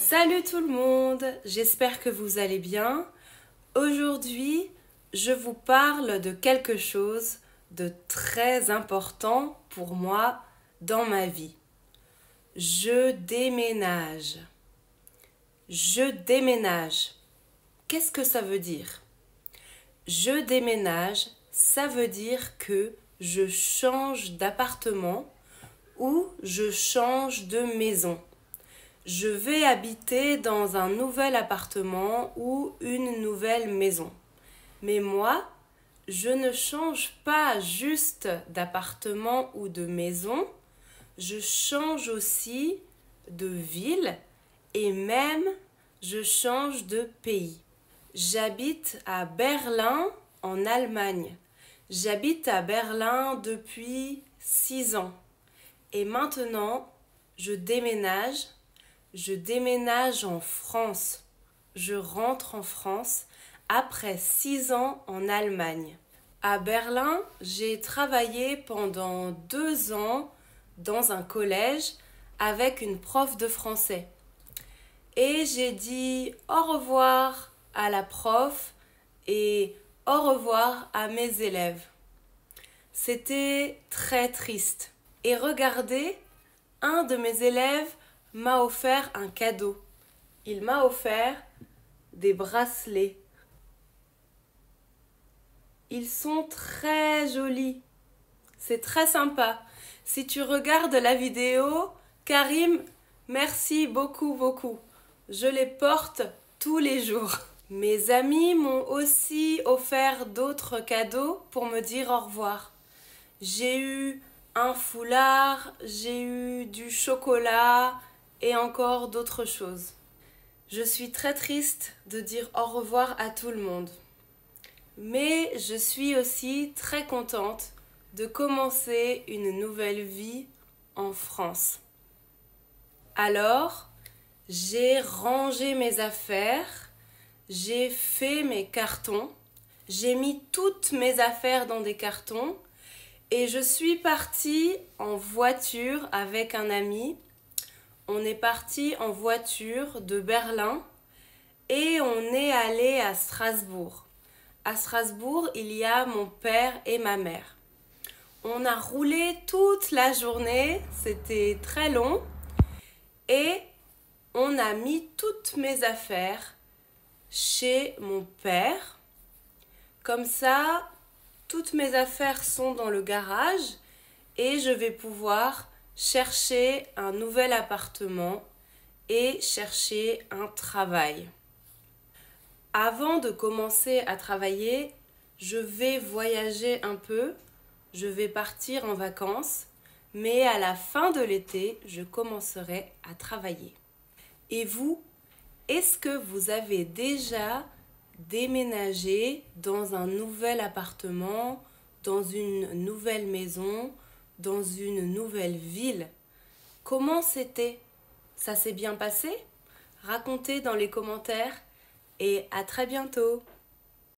Salut tout le monde, j'espère que vous allez bien. Aujourd'hui, je vous parle de quelque chose de très important pour moi dans ma vie. Je déménage. Je déménage. Qu'est-ce que ça veut dire? Je déménage, ça veut dire que je change d'appartement ou je change de maison. Je vais habiter dans un nouvel appartement ou une nouvelle maison. Mais moi, je ne change pas juste d'appartement ou de maison, je change aussi de ville et même je change de pays. J'habite à Berlin en Allemagne. J'habite à Berlin depuis 6 ans. Et maintenant, je déménage en France. Je rentre en France après 6 ans en Allemagne. À Berlin, j'ai travaillé pendant 2 ans dans un collège avec une prof de français. Et j'ai dit au revoir à la prof et au revoir à mes élèves. C'était très triste. Et regardez, un de mes élèves m'a offert un cadeau. Il m'a offert des bracelets. Ils sont très jolis. C'est très sympa. Si tu regardes la vidéo, Karim, merci beaucoup. Je les porte tous les jours. Mes amis m'ont aussi offert d'autres cadeaux pour me dire au revoir. J'ai eu un foulard, j'ai eu du chocolat et encore d'autres choses. Je suis très triste de dire au revoir à tout le monde. Mais je suis aussi très contente de commencer une nouvelle vie en France. Alors, j'ai rangé mes affaires, j'ai fait mes cartons, j'ai mis toutes mes affaires dans des cartons et je suis partie en voiture avec un ami. On est parti en voiture de Berlin et on est allé à Strasbourg. À Strasbourg, il y a mon père et ma mère. On a roulé toute la journée, c'était très long et on a mis toutes mes affaires chez mon père. Comme ça, toutes mes affaires sont dans le garage et je vais pouvoir chercher un nouvel appartement et chercher un travail. Avant de commencer à travailler, je vais voyager un peu, je vais partir en vacances, mais à la fin de l'été, je commencerai à travailler. Et vous, est-ce que vous avez déjà déménagé dans un nouvel appartement, dans une nouvelle maison, dans une nouvelle ville? Comment c'était? Ça s'est bien passé? Racontez dans les commentaires et à très bientôt!